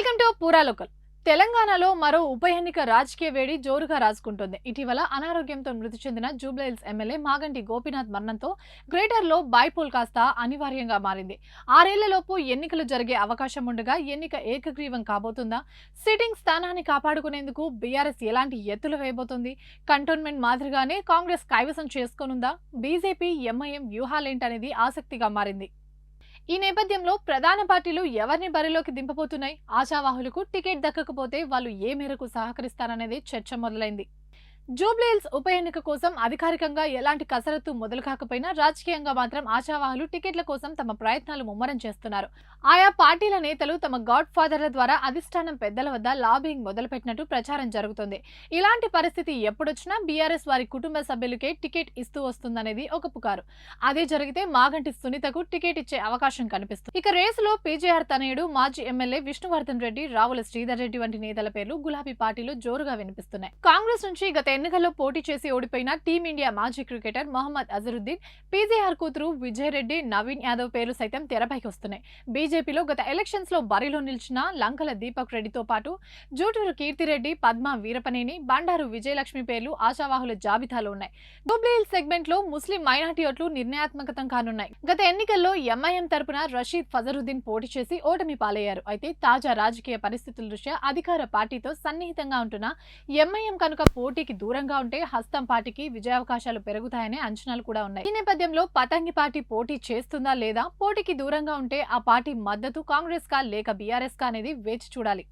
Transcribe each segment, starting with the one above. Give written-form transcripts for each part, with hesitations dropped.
Welcome to పూరా local. తెలంగాణలో మరో ఉప ఎన్నిక రాజకీయ వేడి జోరుగా రాజుకుంటుంది. ఇటీవల అనారోగ్యంతో మృతి చెందిన జూబ్లీహిల్స్ ఎమ్మెల్యే మాగంటి గోపీనాథ్ మరణంతో గ్రేటర్లో బైపోల్ కాస్త అనివార్యంగా మారింది. 6 ఏళ్లలోపు ఎన్నికలు జరిగే అవకాశం ఉండగా ఎన్నిక ఏకగ్రీవం కాబోతుందా? సిట్టింగ్ స్థానాన్ని కాపాడుకునేందుకు బీఆర్ఎస్ ఎలాంటి ఎత్తులు వేయబోతుంది? కంటోన్మెంట్ మాదిరిగానే కాంగ్రెస్ కైవసం చేసుకోనుందా? బీజేపీ ఎంఐఎం వ్యూహాలేంటనేది ఆసక్తిగా మారింది. ఈ నేపథ్యంలో ప్రధాన పార్టీలు ఎవరిని బరిలోకి దింపబోతున్నాయి? ఆశావాహులకు టికెట్ దక్కకపోతే వాళ్ళు ఏ మేరకు సహకరిస్తారనేది చర్చ మొదలైంది. జూబ్లీహిల్స్ ఉప ఎన్నిక కోసం అధికారికంగా ఎలాంటి కసరత్తు మొదలు కాకపోయినా రాజకీయంగా మాత్రం ఆశావాహులు టికెట్ల కోసం తమ ప్రయత్నాలు ముమ్మరం చేస్తున్నారు. ఆయా పార్టీల నేతలు తమ గాడ్ ఫాదర్ల ద్వారా అధిష్టానం పెద్దల వద్ద లాబింగ్ మొదలుపెట్టినట్టు ప్రచారం జరుగుతుంది. ఇలాంటి పరిస్థితి ఎప్పుడొచ్చినా బీఆర్ఎస్ వారి కుటుంబ సభ్యులకే టికెట్ ఇస్తూ వస్తుందనేది ఒక పుకారు. అదే జరిగితే మాగంటి సునీతకు టికెట్ ఇచ్చే అవకాశం కనిపిస్తుంది. ఇక రేసులో పీజేఆర్ తనయుడు మాజీ ఎమ్మెల్యే విష్ణువర్ధన్ రెడ్డి, రావుల శ్రీధర్ రెడ్డి వంటి నేతల పేర్లు గులాబీ పార్టీలో జోరుగా వినిపిస్తున్నాయి. కాంగ్రెస్ నుంచి గత ఎన్నికల్లో పోటీ చేసి ఓడిపోయిన టీమిండియా మాజీ క్రికెటర్ మొహమ్మద్ అజరుద్దీన్, పీజేఆర్ కూతురు విజయ్ రెడ్డి, నవీన్ యాదవ్ పేర్లు సైతం తెరపైకి వస్తున్నాయి. బీజేపీలో గత ఎలక్షన్స్ లో బరిలో నిలిచిన లంకల దీపక్ రెడ్డితో పాటు జూటూరు కీర్తిరెడ్డి, పద్మ వీరపనేని, బండారు విజయలక్ష్మి పేర్లు ఆశావాహుల జాబితాలో ఉన్నాయి. జూబ్లీహిల్స్ సెగ్మెంట్ లో ముస్లిం మైనార్టీ ఓట్లు నిర్ణయాత్మకతం కానున్నాయి. గత ఎన్నికల్లో ఎంఐఎం తరపున రషీద్ ఫజరుద్దీన్ పోటీ చేసి ఓటమి పాలయ్యారు. అయితే తాజా రాజకీయ పరిస్థితుల దృష్ట్యా అధికార పార్టీతో సన్నిహితంగా ఉంటున్న ఎంఐఎం కనుక పోటీకి దూరంగా ఉంటే హస్తం పార్టీకి విజయావకాశాలు పెరుగుతాయనే అంచనాలు కూడా ఉన్నాయి. ఈ నేపథ్యంలో పతంగి పార్టీ పోటీ చేస్తుందా లేదా, పోటీకి దూరంగా ఉంటే ఆ పార్టీ మద్దతు కాంగ్రెస్ కా లేక బీఆర్ఎస్ కా అనేది వేచి చూడాలి.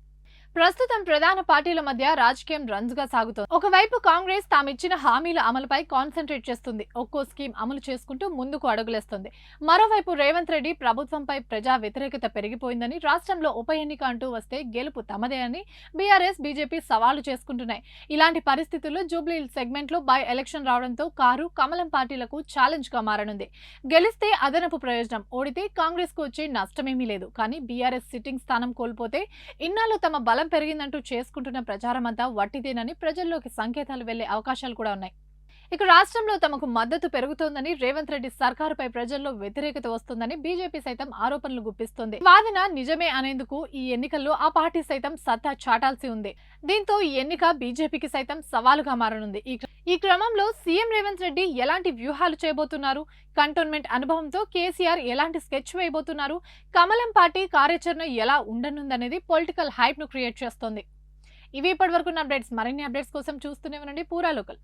ప్రస్తుతం ప్రధాన పార్టీల మధ్య రాజకీయం రంజుగా సాగుతోంది. ఒకవైపు కాంగ్రెస్ తామిచ్చిన హామీల అమలుపై కాన్సన్ట్రేట్ చేస్తుంది, ఒక్కో స్కీమ్ అమలు చేసుకుంటూ ముందుకు అడుగులేస్తుంది. మరోవైపు రేవంత్ రెడ్డి ప్రభుత్వంపై ప్రజా వ్యతిరేకత పెరిగిపోయిందని, రాష్ట్రంలో ఉప ఎన్నిక అంటూ వస్తే గెలుపు తమదే అని బీఆర్ఎస్, బీజేపీ సవాలు చేసుకుంటున్నాయి. ఇలాంటి పరిస్థితుల్లో జూబ్లీహిల్స్ సెగ్మెంట్ లో బై ఎలక్షన్ రావడంతో కారు, కమలం పార్టీలకు ఛాలెంజ్ గా మారనుంది. గెలిస్తే అదనపు ప్రయోజనం, ఓడితే కాంగ్రెస్ కు వచ్చే నష్టమేమీ లేదు. కానీ బీఆర్ఎస్ సిట్టింగ్ స్థానం కోల్పోతే ఇన్నాళ్ళు తమ బలం పెరిగిందంటూ చేసుకుంటున్న ప్రచారమంతా వట్టిదేనని ప్రజల్లోకి సంకేతాలు వెళ్లే అవకాశాలు కూడా ఉన్నాయి. ఇక రాష్ట్రంలో తమకు మద్దతు పెరుగుతోందని, రేవంత్ రెడ్డి సర్కారుపై ప్రజల్లో వ్యతిరేకత వస్తుందని బీజేపీ సైతం ఆరోపణలు గుప్పిస్తోంది. వాదన నిజమే అనేందుకు ఈ ఎన్నికల్లో ఆ పార్టీ సైతం సత్తా చాటాల్సి ఉంది. దీంతో ఈ ఎన్నిక బీజేపీకి సైతం సవాలుగా మారనుంది. ఈ క్రమంలో సీఎం రేవంత్ రెడ్డి ఎలాంటి వ్యూహాలు చేయబోతున్నారు? కంటోన్మెంట్ అనుభవంతో కేసీఆర్ ఎలాంటి స్కెచ్ వేయబోతున్నారు? కమలం పార్టీ కార్యాచరణ ఎలా ఉండనుందనేది పొలిటికల్ హైప్ ను క్రియేట్ చేస్తోంది. ఇవి ఇప్పటివరకు అప్డేట్స్. మరిన్ని అప్డేట్స్ కోసం చూస్తూనే ఉండండి పూరా లోకల్.